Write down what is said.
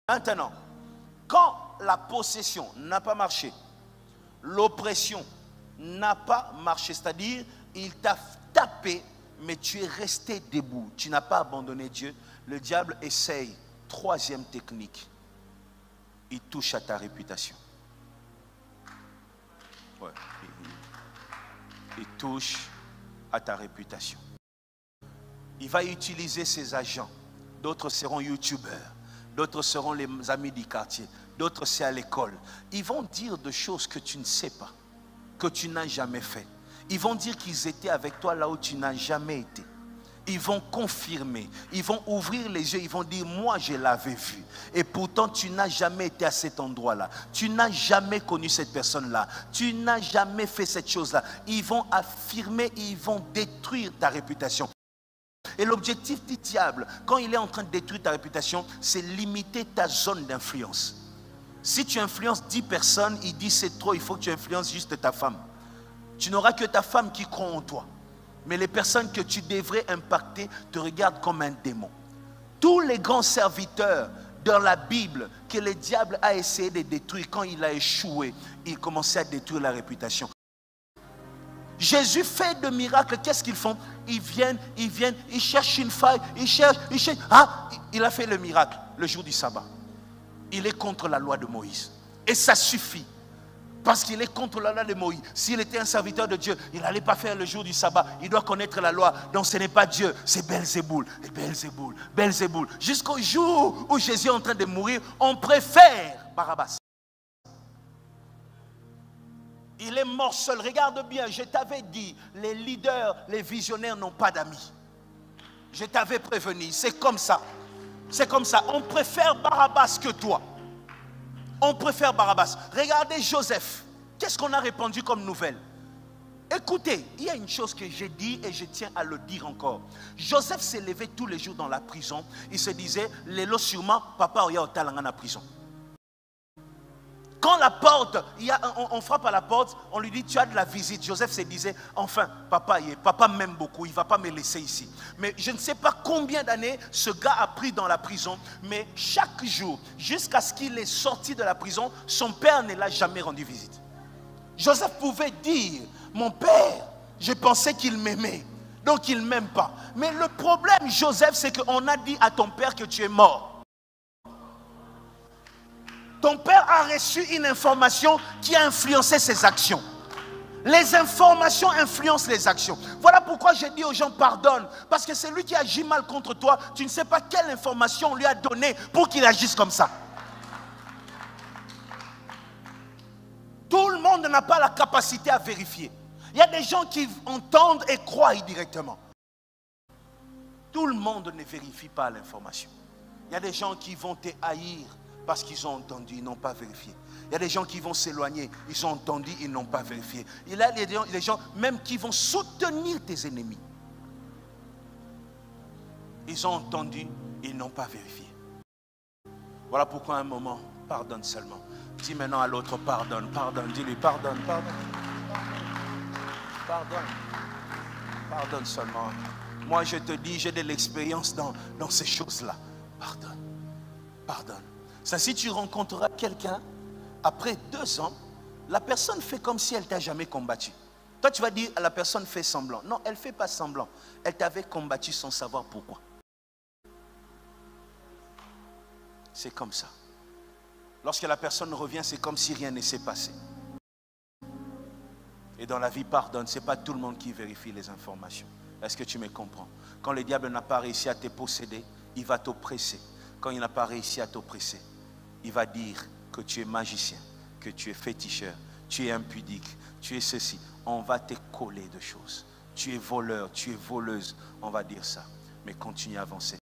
Maintenant, quand la possession n'a pas marché, l'oppression n'a pas marché, c'est-à-dire, il t'a tapé, mais tu es resté debout, tu n'as pas abandonné Dieu, le diable essaye, troisième technique, il touche à ta réputation. Ouais, il touche à ta réputation. Il va utiliser ses agents. D'autres seront youtubeurs, d'autres seront les amis du quartier, d'autres c'est à l'école. Ils vont dire des choses que tu ne sais pas, que tu n'as jamais fait. Ils vont dire qu'ils étaient avec toi là où tu n'as jamais été. Ils vont confirmer, ils vont ouvrir les yeux, ils vont dire moi je l'avais vu. Et pourtant tu n'as jamais été à cet endroit-là. Tu n'as jamais connu cette personne-là. Tu n'as jamais fait cette chose-là. Ils vont affirmer, ils vont détruire ta réputation. Et l'objectif du diable, quand il est en train de détruire ta réputation, c'est limiter ta zone d'influence. Si tu influences 10 personnes, il dit c'est trop, il faut que tu influences juste ta femme. Tu n'auras que ta femme qui croit en toi. Mais les personnes que tu devrais impacter te regardent comme un démon. Tous les grands serviteurs dans la Bible que le diable a essayé de détruire, quand il a échoué, il commençait à détruire la réputation. Jésus fait de miracles, qu'est-ce qu'ils font? Ils viennent, ils cherchent une faille, ils cherchent. Ah, il a fait le miracle le jour du sabbat. Il est contre la loi de Moïse. Et ça suffit. Parce qu'il est contre la loi de Moïse. S'il était un serviteur de Dieu, il n'allait pas faire le jour du sabbat. Il doit connaître la loi. Donc ce n'est pas Dieu, c'est Belzéboul. Et Belzéboul. Jusqu'au jour où Jésus est en train de mourir, on préfère Barabbas. Il est mort seul. Regarde bien, je t'avais dit, les leaders, les visionnaires n'ont pas d'amis. Je t'avais prévenu, c'est comme ça. C'est comme ça. On préfère Barabbas que toi. On préfère Barabbas. Regardez Joseph. Qu'est-ce qu'on a répandu comme nouvelle? Écoutez, il y a une chose que j'ai dit et je tiens à le dire encore. Joseph s'est levé tous les jours dans la prison. Il se disait, Lélo sûrement, papa oya otalanga na prison. Quand la porte, on frappe à la porte, on lui dit tu as de la visite. Joseph se disait, enfin, papa m'aime beaucoup, il ne va pas me laisser ici. Mais je ne sais pas combien d'années ce gars a pris dans la prison, mais chaque jour, jusqu'à ce qu'il est sorti de la prison, son père ne l'a jamais rendu visite. Joseph pouvait dire, mon père, je pensais qu'il m'aimait, donc il ne m'aime pas. Mais le problème, Joseph, c'est qu'on a dit à ton père que tu es mort. Ton père a reçu une information qui a influencé ses actions. Les informations influencent les actions. Voilà pourquoi j'ai dit aux gens pardonne. Parce que c'est lui qui agit mal contre toi. Tu ne sais pas quelle information on lui a donnée pour qu'il agisse comme ça. Tout le monde n'a pas la capacité à vérifier. Il y a des gens qui entendent et croient directement. Tout le monde ne vérifie pas l'information. Il y a des gens qui vont te haïr parce qu'ils ont entendu, ils n'ont pas vérifié. Il y a des gens qui vont s'éloigner, ils ont entendu, ils n'ont pas vérifié. Il y a des gens même qui vont soutenir tes ennemis. Ils ont entendu, ils n'ont pas vérifié. Voilà pourquoi à un moment, pardonne seulement. Dis maintenant à l'autre, pardonne, dis-lui, pardonne. Pardonne seulement. Moi je te dis, j'ai de l'expérience dans ces choses-là. Pardonne. Ça, si tu rencontreras quelqu'un, après 2 ans, la personne fait comme si elle ne t'a jamais combattu. Toi, tu vas dire, la personne fait semblant. Non, elle ne fait pas semblant. Elle t'avait combattu sans savoir pourquoi. C'est comme ça. Lorsque la personne revient, c'est comme si rien ne s'est passé. Et dans la vie, pardonne. Ce n'est pas tout le monde qui vérifie les informations. Est-ce que tu me comprends? Quand le diable n'a pas réussi à te posséder, il va t'oppresser. Quand il n'a pas réussi à t'oppresser, il va dire que tu es magicien, que tu es féticheur, tu es impudique, tu es ceci. On va te coller de choses. Tu es voleur, tu es voleuse. On va dire ça. Mais continue à avancer.